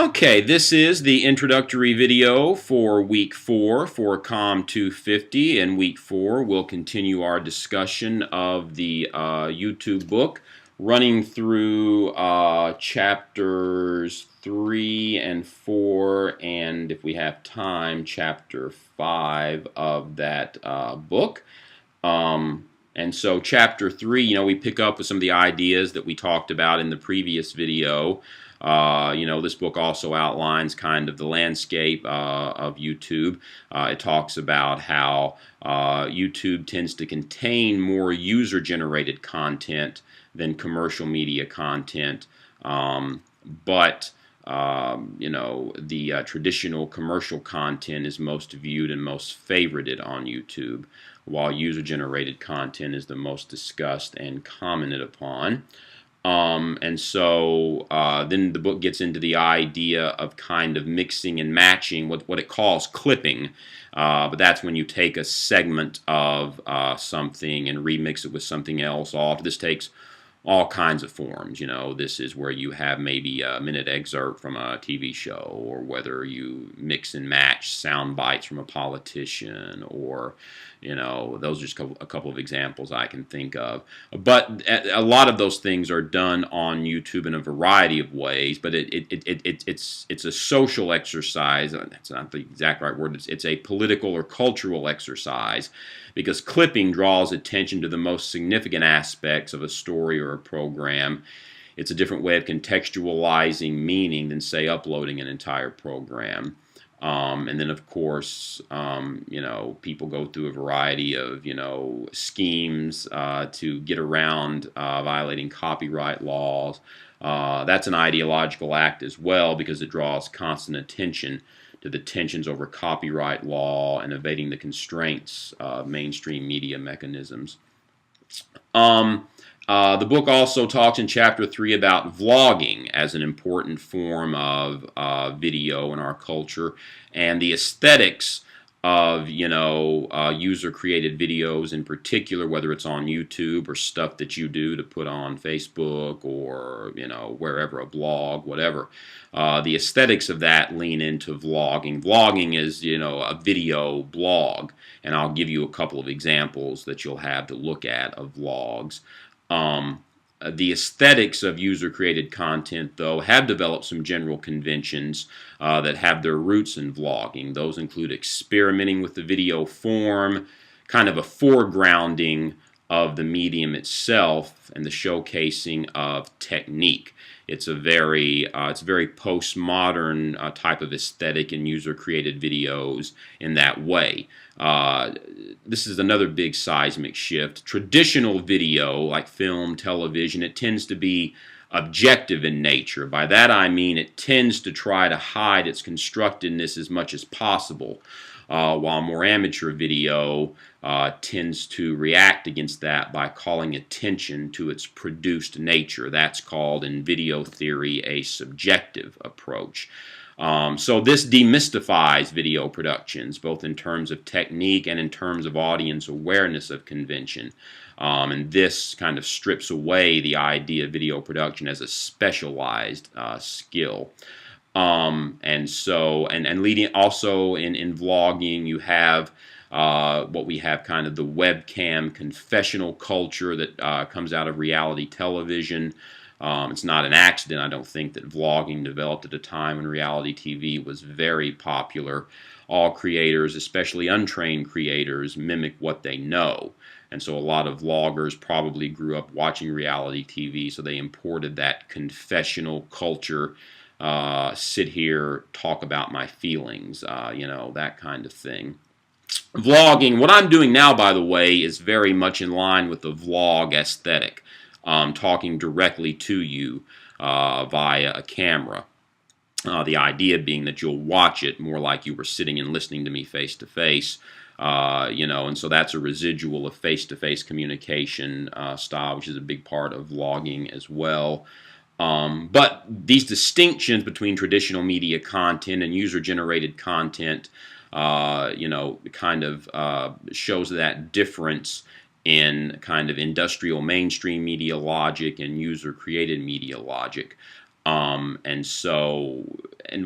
Okay, this is the introductory video for week 4 for COM 250. In week 4, we'll continue our discussion of the YouTube book, running through chapters 3 and 4, and if we have time, chapter 5 of that book. And so chapter 3, we pick up with some of the ideas that we talked about in the previous video. This book also outlines kind of the landscape of YouTube. It talks about how YouTube tends to contain more user-generated content than commercial media content, but the traditional commercial content is most viewed and most favorited on YouTube, while user-generated content is the most discussed and commented upon. And so then the book gets into the idea of kind of mixing and matching what it calls clipping. But that's when you take a segment of something and remix it with something else. This takes all kinds of forms. This is where you have maybe a minute excerpt from a TV show, or whether you mix and match sound bites from a politician, or those are just a couple of examples I can think of. But a lot of those things are done on YouTube in a variety of ways. But it's a social exercise. That's not the exact right word. It's a political or cultural exercise, because clipping draws attention to the most significant aspects of a story or a program. It's a different way of contextualizing meaning than, say, uploading an entire program. And then, of course, people go through a variety of, schemes to get around violating copyright laws. That's an ideological act as well, because it draws constant attention to the tensions over copyright law and evading the constraints of mainstream media mechanisms. The book also talks in chapter 3 about vlogging as an important form of video in our culture, and the aesthetics of user-created videos in particular, whether it's on YouTube or stuff that you do to put on Facebook or wherever, a blog, whatever. The aesthetics of that lean into vlogging. Vlogging is a video blog, and I'll give you a couple of examples that you'll have to look at of vlogs. The aesthetics of user-created content, though, have developed some general conventions that have their roots in vlogging. Those include experimenting with the video form, kind of a foregrounding of the medium itself, and the showcasing of technique. It's very postmodern type of aesthetic in user-created videos in that way. This is another big seismic shift. Traditional video, like film, television, it tends to be objective in nature. By that I mean it tends to try to hide its constructedness as much as possible, while more amateur video tends to react against that by calling attention to its produced nature. That's called, in video theory, a subjective approach. So this demystifies video productions, both in terms of technique and in terms of audience awareness of convention. And this kind of strips away the idea of video production as a specialized skill. And leading also in vlogging, you have what we have kind of the webcam confessional culture that comes out of reality television. It's not an accident, I don't think, that vlogging developed at a time when reality TV was very popular. All creators, especially untrained creators, mimic what they know. And so a lot of vloggers probably grew up watching reality TV, so they imported that confessional culture. Sit here, talk about my feelings, that kind of thing. Vlogging, what I'm doing now, by the way, is very much in line with the vlog aesthetic. Talking directly to you via a camera. The idea being that you'll watch it more like you were sitting and listening to me face to face. And so that's a residual of face-to-face communication style, which is a big part of vlogging as well. But these distinctions between traditional media content and user-generated content, kind of shows that difference in kind of industrial mainstream media logic and user-created media logic. And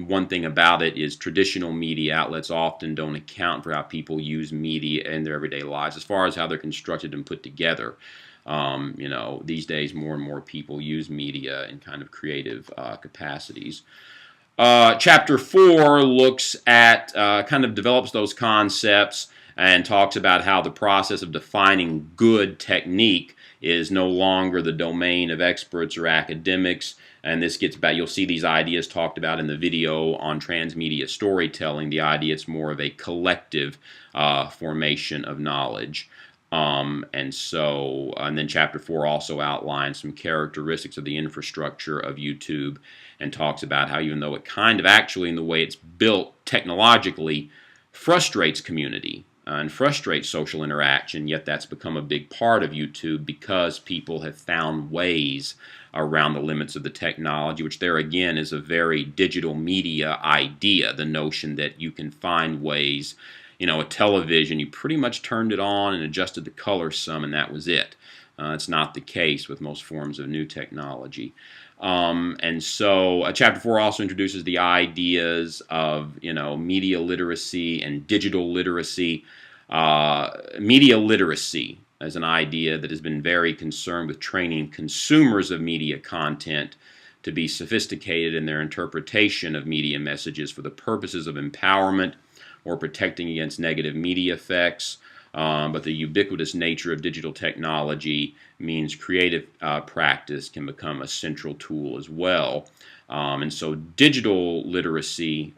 one thing about it is traditional media outlets often don't account for how people use media in their everyday lives, as far as how they're constructed and put together. These days more and more people use media in kind of creative capacities. Chapter 4 looks at, kind of develops those concepts and talks about how the process of defining good technique is no longer the domain of experts or academics. And this gets back, you'll see these ideas talked about in the video on transmedia storytelling. The idea it's more of a collective formation of knowledge. And then chapter 4 also outlines some characteristics of the infrastructure of YouTube and talks about how, even though it kind of actually, in the way it's built technologically, frustrates community and frustrates social interaction, yet that's become a big part of YouTube because people have found ways around the limits of the technology, which there again is a very digital media idea, the notion that you can find ways. A television, you pretty much turned it on and adjusted the color some, and that was it. It's not the case with most forms of new technology. Chapter 4 also introduces the ideas of, media literacy and digital literacy. Media literacy as an idea that has been very concerned with training consumers of media content to be sophisticated in their interpretation of media messages for the purposes of empowerment or protecting against negative media effects. But the ubiquitous nature of digital technology means creative practice can become a central tool as well. And so digital literacy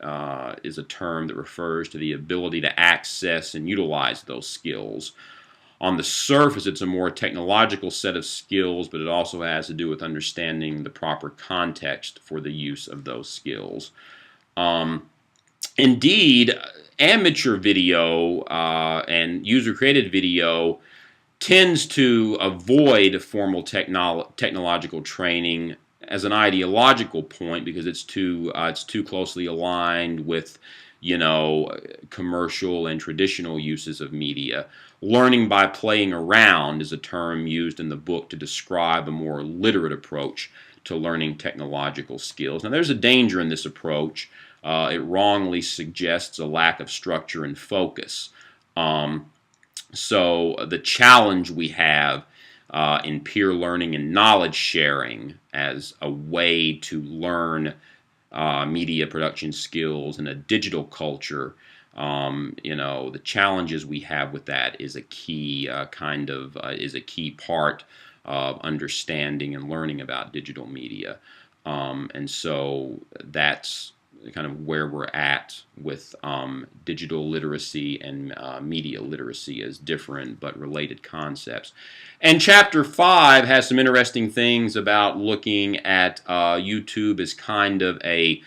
is a term that refers to the ability to access and utilize those skills. On the surface, it's a more technological set of skills, but it also has to do with understanding the proper context for the use of those skills. Indeed, amateur video and user-created video tends to avoid formal technological training as an ideological point because it's too closely aligned with commercial and traditional uses of media. Learning by playing around is a term used in the book to describe a more literate approach to learning technological skills. Now, there's a danger in this approach. It wrongly suggests a lack of structure and focus. So the challenge we have in peer learning and knowledge sharing as a way to learn media production skills in a digital culture, the challenges we have with that is a key is a key part of understanding and learning about digital media. And so that's kind of where we're at with digital literacy and media literacy as different but related concepts. And chapter 5 has some interesting things about looking at YouTube as kind of a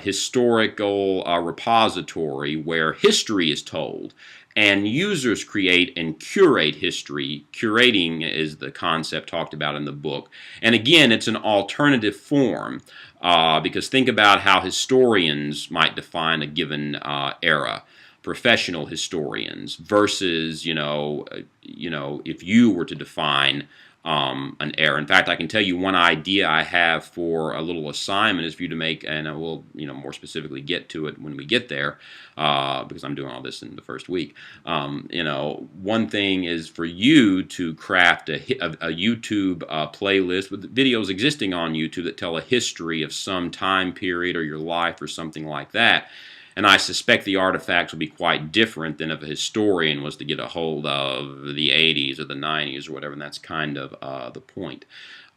historical repository where history is told and users create and curate history. Curating is the concept talked about in the book. And again, it's an alternative form because think about how historians might define a given era. Professional historians versus, if you were to define an era. In fact, I can tell you one idea I have for a little assignment is for you to make, and I will, more specifically get to it when we get there, because I'm doing all this in the first week. One thing is for you to craft a YouTube playlist with videos existing on YouTube that tell a history of some time period or your life or something like that. And I suspect the artifacts will be quite different than if a historian was to get a hold of the 80s or the 90s or whatever, and that's kind of the point.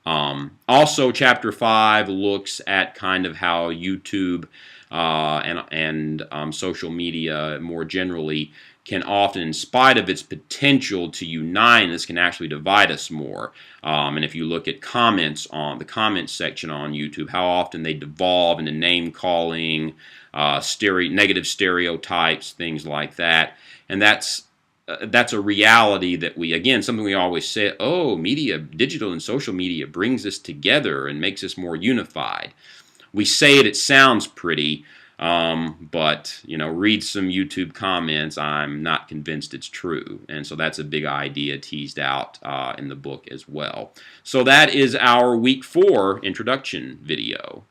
Also, Chapter 5 looks at kind of how YouTube and social media more generally can often, in spite of its potential to unite, this can actually divide us more. And if you look at comments on the comments section on YouTube, how often they devolve into name-calling, negative stereotypes, things like that. And that's a reality that something we always say, media, digital and social media brings us together and makes us more unified. We say it sounds pretty, But read some YouTube comments. I'm not convinced it's true, and so that's a big idea teased out in the book as well. So that is our week 4 introduction video.